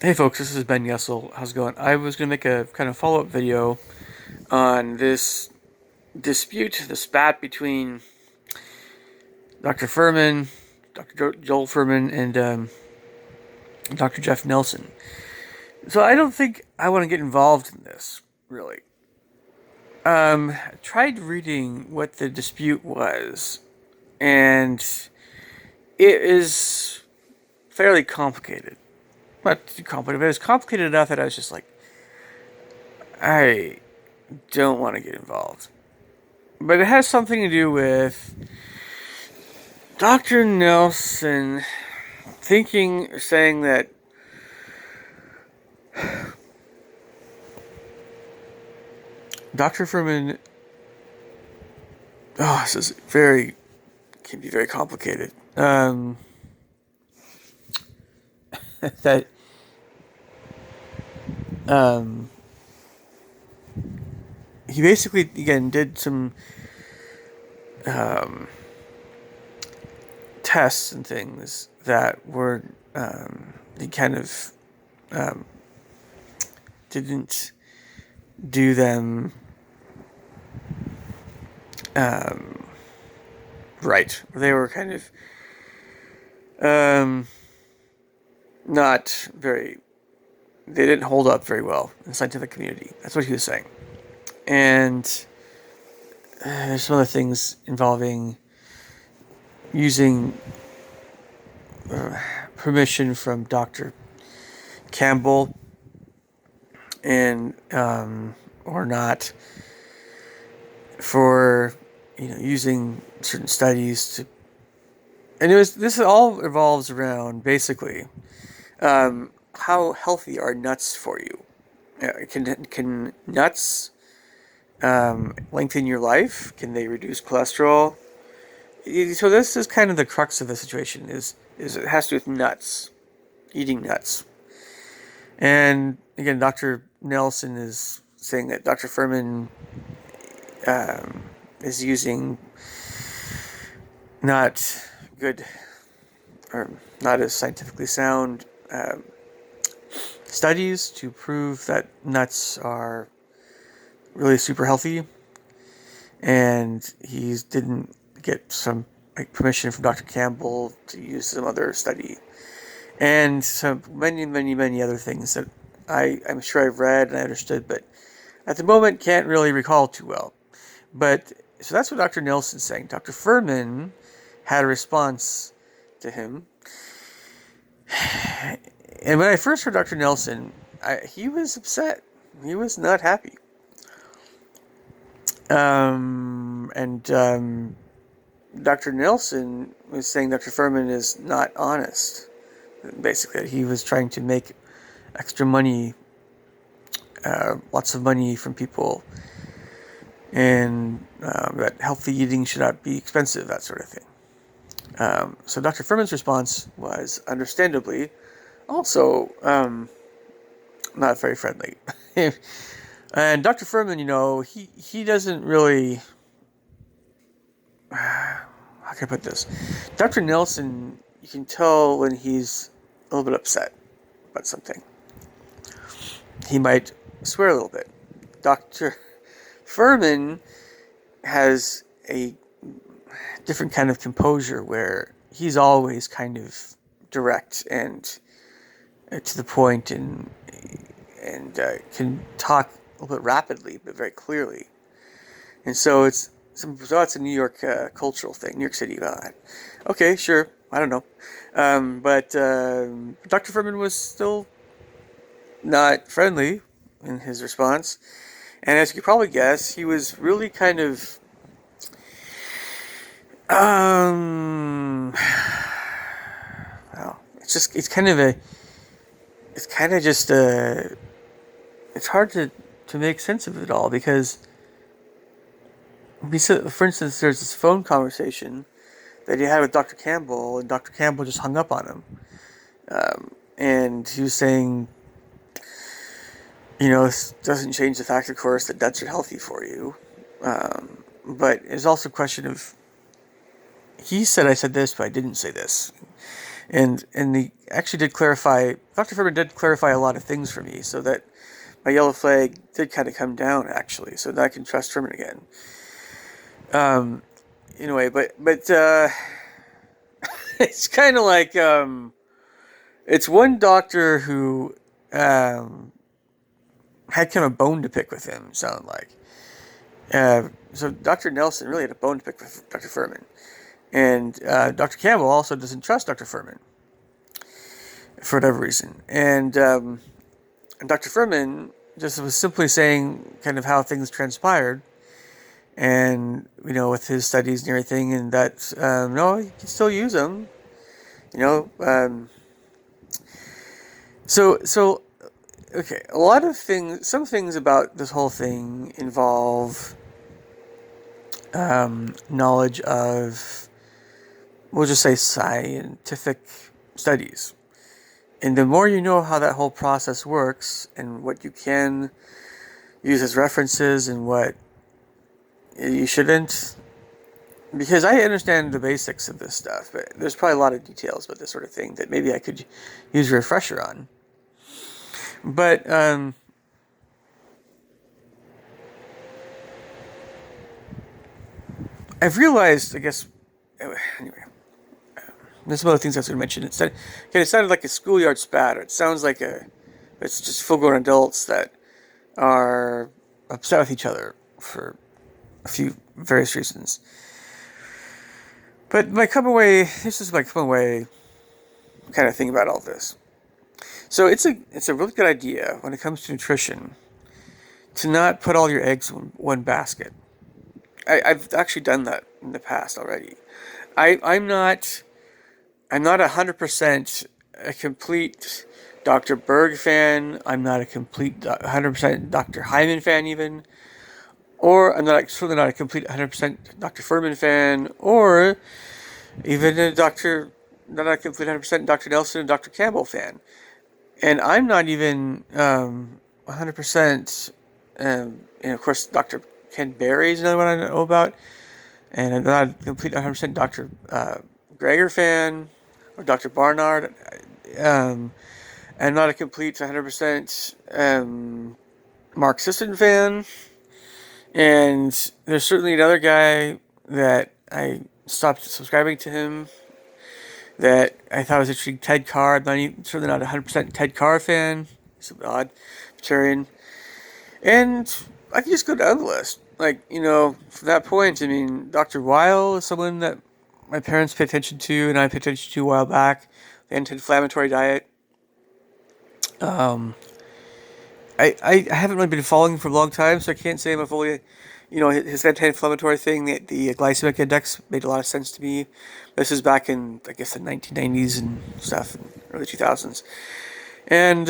Hey folks, this is Ben Yessel. How's it going? I was going to make a kind of follow-up video on this dispute, the spat between Dr. Fuhrman, Joel Fuhrman, and Dr. Jeff Nelson. So I don't think I want to get involved in this, really. I tried reading what the dispute was, and it is fairly complicated. Not too complicated, but it's complicated enough that I was just like, I don't want to get involved. But it has something to do with Dr. Nelson saying that Dr. Fuhrman, this is can be very complicated. That, um, he basically, again, did some, um, tests and things that were, he kind of, um, didn't do them, um, right. They were kind of, um, not very, they didn't hold up very well in the scientific community. That's what he was saying. And there's some other things involving using permission from Dr. Campbell and or not for using certain studies to, and this all revolves around basically how healthy are nuts for you. Can nuts lengthen your life? Can they reduce cholesterol? So this is kind of the crux of the situation. Is it has to do with nuts, eating nuts, and again, Dr. Nelson is saying that Dr. Fuhrman is using not good or not as scientifically sound studies to prove that nuts are really super healthy, and he didn't get some permission from Dr. Campbell to use some other study, and some many other things that I'm sure I've read and I understood, but at the moment can't really recall too well. But so that's what Dr. Nelson's saying. Dr. Fuhrman had a response to him, and when I first heard Dr. Nelson, he was upset. He was not happy. And Dr. Nelson was saying Dr. Fuhrman is not honest. Basically, he was trying to make extra money, lots of money from people, and that healthy eating should not be expensive, that sort of thing. So Dr. Fuhrman's response was, understandably, also not very friendly. And Dr. Fuhrman, he doesn't really. How can I put this? Dr. Nelson, you can tell when he's a little bit upset about something. He might swear a little bit. Dr. Fuhrman has a different kind of composure where he's always kind of direct and to the point, and can talk a little bit rapidly but very clearly. And so it's a New York cultural thing, New York City. Okay, sure, I don't know, but Dr. Fuhrman was still not friendly in his response, and as you could probably guess, he was really kind of well, it's kind of just it's hard to make sense of it all, because for instance, there's this phone conversation that he had with Dr. Campbell, and Dr. Campbell just hung up on him, and he was saying, this doesn't change the fact, of course, that nuts are healthy for you, but it's also a question of, he said I said this, but I didn't say this. And he actually did clarify. Dr. Fuhrman did clarify a lot of things for me, so that my yellow flag did kind of come down actually, so that I can trust Fuhrman again. Anyway, but it's kind of like it's one doctor who had kind of a bone to pick with him. Sounded like. So Dr. Nelson really had a bone to pick with Dr. Fuhrman. And Dr. Campbell also doesn't trust Dr. Fuhrman for whatever reason. And Dr. Fuhrman just was simply saying kind of how things transpired, and with his studies and everything, and that no, you can still use them. So okay, a lot of things, some things about this whole thing involve knowledge of, we'll just say, scientific studies. And the more you know how that whole process works and what you can use as references and what you shouldn't, because I understand the basics of this stuff, but there's probably a lot of details about this sort of thing that maybe I could use a refresher on. But I've realized, I guess, anyway, there's some other things I was going to mention. It sounded like a schoolyard spat. It sounds like it's just full-grown adults that are upset with each other for a few various reasons. But this is my come away kind of thing about all this. So it's a really good idea when it comes to nutrition to not put all your eggs in one basket. I've actually done that in the past already. I'm not 100% a complete Dr. Berg fan. I'm not a complete 100% Dr. Hyman fan even. Or I'm certainly not a complete 100% Dr. Fuhrman fan, or even not a complete 100% Dr. Nelson and Dr. Campbell fan. And I'm not even 100%, and of course Dr. Ken Berry is another one I know about. And I'm not a complete 100% Dr. Greger fan, or Dr. Barnard. I'm not a complete 100% Mark Sisson fan. And there's certainly another guy that I stopped subscribing to him that I thought was interesting, Ted Carr. I'm certainly not a 100% Ted Carr fan. He's an odd vegetarian. And I can just go down the list. From that point, I mean, Dr. Weil is someone that my parents pay attention to, and I paid attention to a while back. The anti-inflammatory diet. I haven't really been following for a long time, so I can't say I'm fully, his anti-inflammatory thing, the glycemic index made a lot of sense to me. This is back in, I guess, the 1990s and stuff, early 2000s. And,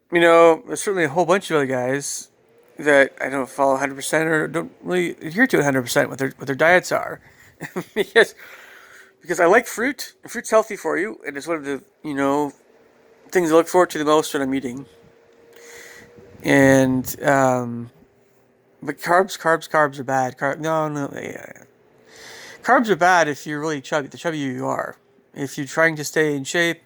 there's certainly a whole bunch of other guys that I don't follow 100% or don't really adhere to 100% what their diets are. because I like fruit, and fruit's healthy for you, and it's one of the, things I look forward to the most when I'm eating. And but carbs are bad. No. Yeah. Carbs are bad if you're really chubby. The chubbier you are, if you're trying to stay in shape,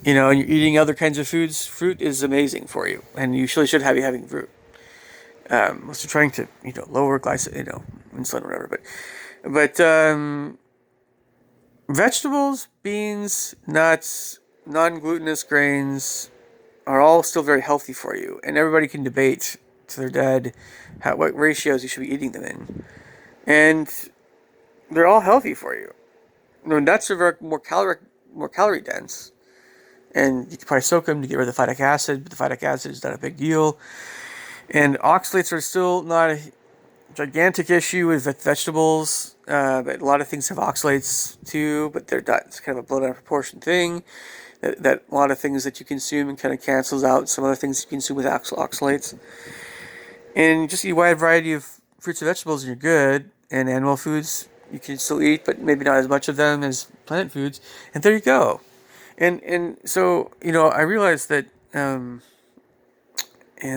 and you're eating other kinds of foods, fruit is amazing for you, and you really should be having fruit. Unless you're trying to lower insulin or whatever. But vegetables, beans, nuts, non-glutinous grains are all still very healthy for you, and everybody can debate to their dead what ratios you should be eating them in, and they're all healthy for you. Nuts are very more calorie dense, and you can probably soak them to get rid of the phytic acid, but the phytic acid is not a big deal. And oxalates are still not a gigantic issue with vegetables, but a lot of things have oxalates too, but it's kind of a blown out of proportion thing. That a lot of things that you consume and kind of cancels out some other things you consume with oxalates. And just eat a wide variety of fruits and vegetables and you're good. And animal foods you can still eat, but maybe not as much of them as plant foods. And there you go. And so, I realized that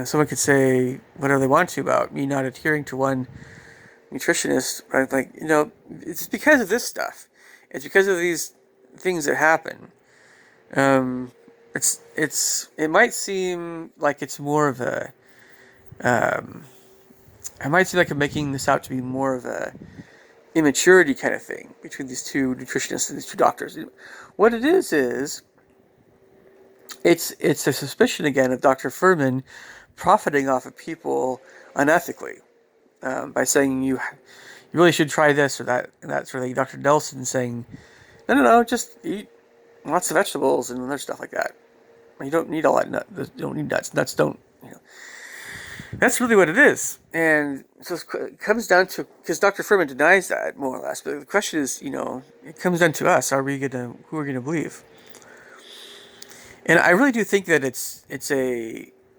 someone could say whatever they want to about me not adhering to one nutritionist. Right? It's because of this stuff. It's because of these things that happen. Um, it might seem like it's more of a um, I might seem like I'm making this out to be more of a immaturity kind of thing between these two nutritionists and these two doctors. What it is it's a suspicion again of Dr. Fuhrman profiting off of people unethically by saying you really should try this or that and that sort of thing. Dr. Nelson saying no, just eat lots of vegetables and other stuff like that. You don't need all that nut. You don't need nuts. Nuts don't. That's really what it is. And so it comes down to, because Dr. Fuhrman denies that more or less. But the question is, it comes down to us. Who are we gonna believe? And I really do think that it's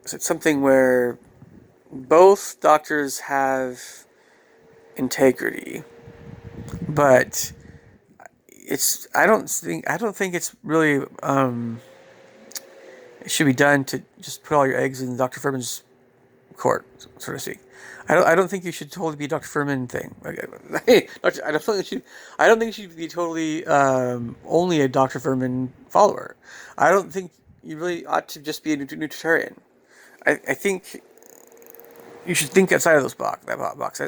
something where both doctors have integrity, but I don't think it's really it should be done to just put all your eggs in Dr. Fuhrman's court, so to speak. I don't think you should totally be a Dr. Fuhrman thing. I don't think you should be totally only a Dr. Fuhrman follower. I don't think you really ought to just be a nutritarian. I think you should think outside of that box. I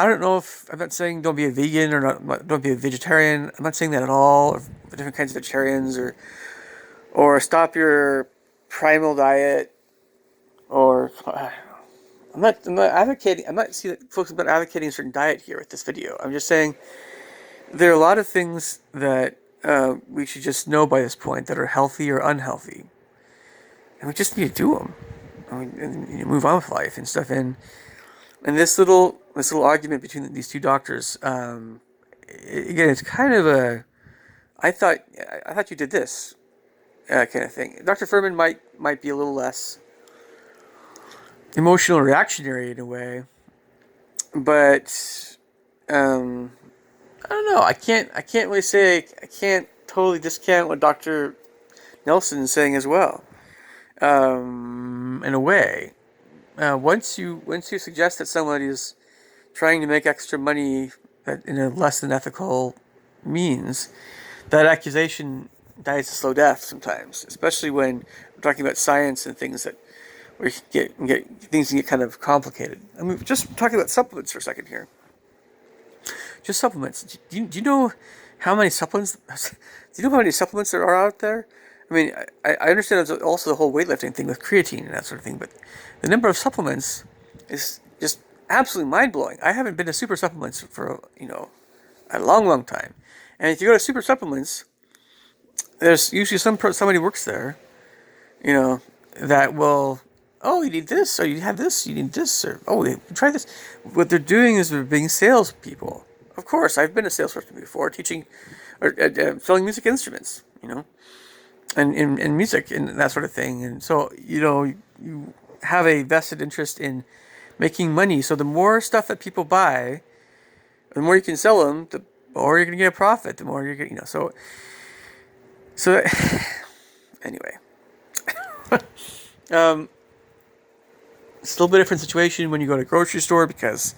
don't know if I'm not saying don't be a vegan or don't be a vegetarian. I'm not saying that at all. Or different kinds of vegetarians or stop your primal diet or I'm not advocating. I'm not see that folks about advocating a certain diet here with this video. I'm just saying there are a lot of things that we should just know by this point that are healthy or unhealthy, and we just need to do them. And move on with life and stuff. And this little argument between these two doctors, again, it's kind of a I thought you did this kind of thing. Dr. Fuhrman might be a little less emotional reactionary in a way, but I don't know. I can't really say I can't totally discount what Dr. Nelson is saying as well. In a way, once you suggest that somebody is trying to make extra money in a less than ethical means, that accusation dies a slow death sometimes, especially when we're talking about science and things that where you get things can get kind of complicated. I mean, just talking about supplements for a second here. Just supplements. Do you know how many supplements? Do you know how many supplements there are out there? I mean, I understand also the whole weightlifting thing with creatine and that sort of thing, but the number of supplements is just absolutely mind-blowing. I haven't been to Super Supplements for, a long time. And if you go to Super Supplements, there's usually somebody works there, that will, oh, you need this, or you have this, you need this, or, oh, try this. What they're doing is they're being salespeople. Of course, I've been a salesperson before, teaching, or selling music instruments, and music and that sort of thing. And so, you have a vested interest in making money. So the more stuff that people buy, the more you can sell them, the more you're going to get a profit, the more you're going to, so anyway. It's a little bit different situation when you go to a grocery store because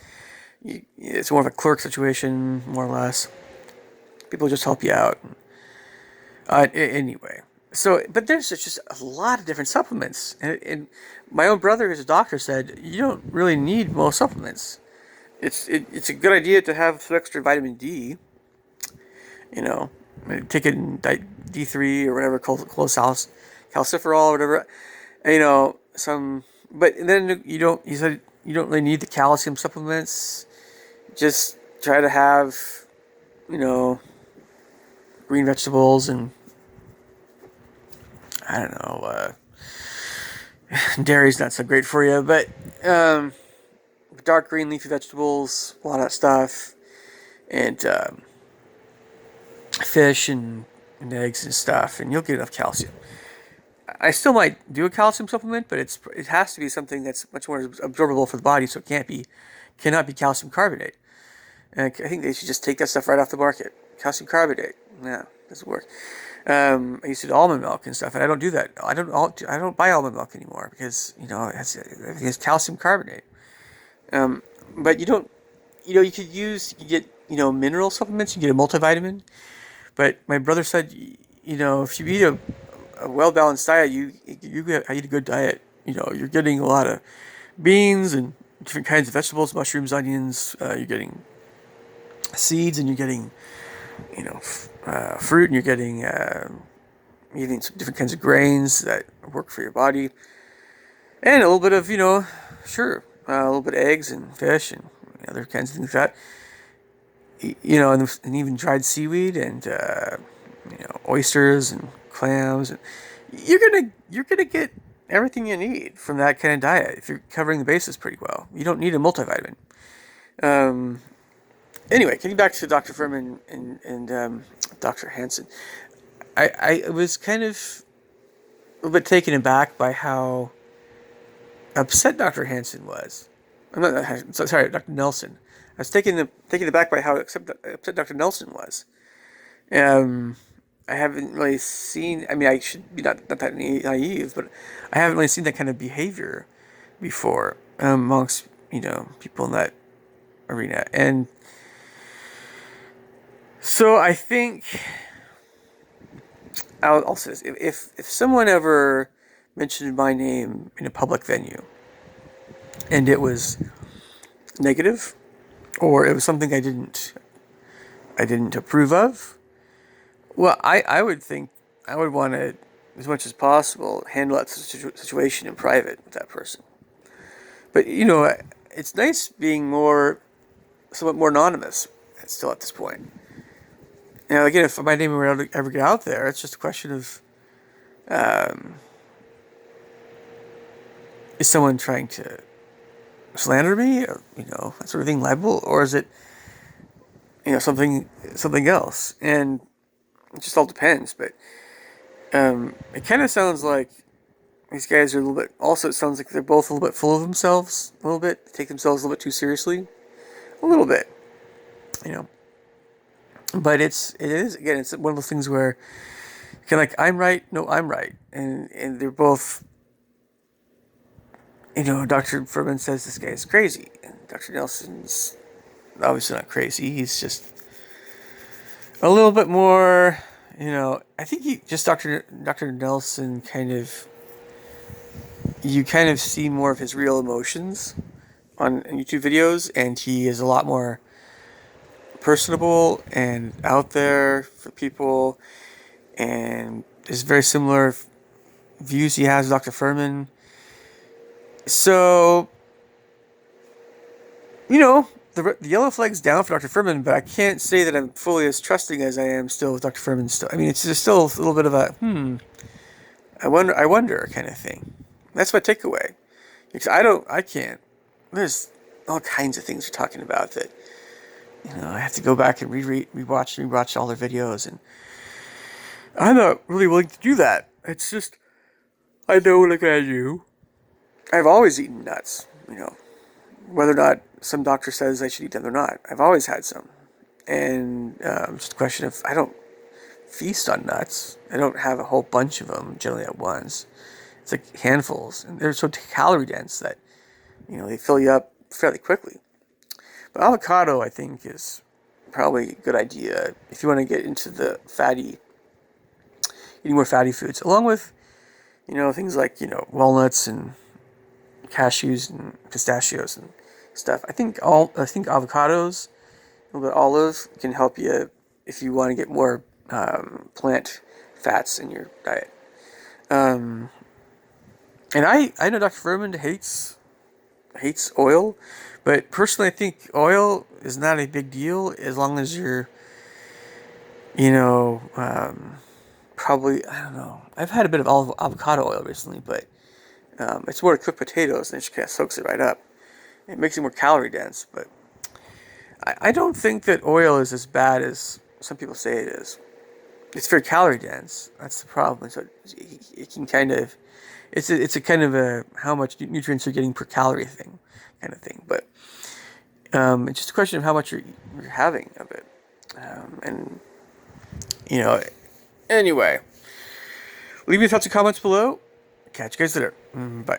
it's more of a clerk situation, more or less. People just help you out. Anyway. So, but there's just a lot of different supplements. And my own brother, who's a doctor, said, you don't really need most supplements. It's a good idea to have some extra vitamin D. Take it in D3 or whatever, calciferol or whatever. But then he said you don't really need the calcium supplements. Just try to have, green vegetables and I don't know, dairy's not so great for you, but dark green leafy vegetables, a lot of that stuff, and fish and eggs and stuff, and you'll get enough calcium. I still might do a calcium supplement, but it has to be something that's much more absorbable for the body, so it cannot be calcium carbonate. And I think they should just take that stuff right off the market. Calcium carbonate, yeah, doesn't work. I used to do almond milk and stuff, and I don't do that. I don't buy almond milk anymore because it has calcium carbonate. But you don't, you could get mineral supplements. You can get a multivitamin, But my brother said, if you eat a well balanced diet, you eat a good diet. You're getting a lot of beans and different kinds of vegetables, mushrooms, onions. You're getting seeds, and you're getting fruit, and you're getting eating some different kinds of grains that work for your body, and a little bit of sure, a little bit of eggs and fish and other kinds of things like that. And even dried seaweed and oysters and clams. And you're gonna get everything you need from that kind of diet if you're covering the bases pretty well. You don't need a multivitamin. Um, anyway, getting back to Dr. Fuhrman and Dr. Hansen, I was kind of a little bit taken aback by how upset Dr. Hansen was. I'm not sorry, Dr. Nelson. I was taken aback by how upset Dr. Nelson was. Um, I haven't really seen. I mean, I should be not that naive, but I haven't really seen that kind of behavior before amongst people in that arena. And so I think I'll say this: if someone ever mentioned my name in a public venue and it was negative, or it was something I didn't approve of, well, I would think I would want to, as much as possible, handle that situation in private with that person. But it's nice being somewhat more anonymous. Still at this point. Again, if my name were ever get out there, it's just a question of, is someone trying to slander me, or that sort of thing, libel, or is it something else? And it just all depends. But it kind of sounds like these guys are a little bit. Also, it sounds like they're both a little bit full of themselves, a little bit. They take themselves a little bit too seriously, a little bit. But it is again. It's one of those things where kind of like, I'm right, no, I'm right, and they're both. Dr. Fuhrman says this guy is crazy, and Dr. Nelson's obviously not crazy. He's just a little bit more. I think Dr. Nelson you kind of see more of his real emotions on YouTube videos, and he is a lot more personable and out there for people, and there's very similar views he has with Dr. Fuhrman. So, the yellow flag's down for Dr. Fuhrman, but I can't say that I'm fully as trusting as I am still with Dr. Fuhrman. Still, I mean, it's just still a little bit of a I wonder kind of thing. That's my takeaway. Because I can't. There's all kinds of things you're talking about that I have to go back and rewatch all their videos, and I'm not really willing to do that. It's just I know what I gotta do. I've always eaten nuts, whether or not some doctor says I should eat them or not. I've always had some. And it's just a question of, I don't feast on nuts. I don't have a whole bunch of them generally at once. It's like handfuls. And they're so calorie dense that, they fill you up fairly quickly. But avocado, I think, is probably a good idea if you want to get into eating more fatty foods, along with, things like, walnuts and cashews and pistachios and stuff. I think avocados, a little bit of olive can help you if you want to get more plant fats in your diet. And I know Dr. Fuhrman hates oil, but personally I think oil is not a big deal as long as you're probably, I don't know. I've had a bit of avocado oil recently, but it's more to cook potatoes, and it just kind of soaks it right up. It makes it more calorie dense, but I don't think that oil is as bad as some people say it is. It's very calorie dense. That's the problem. So it can kind of, it's a kind of a how much nutrients you're getting per calorie kind of thing. But it's just a question of how much you're having of it, and anyway. Leave your thoughts and comments below. Catch you guys later. Bye.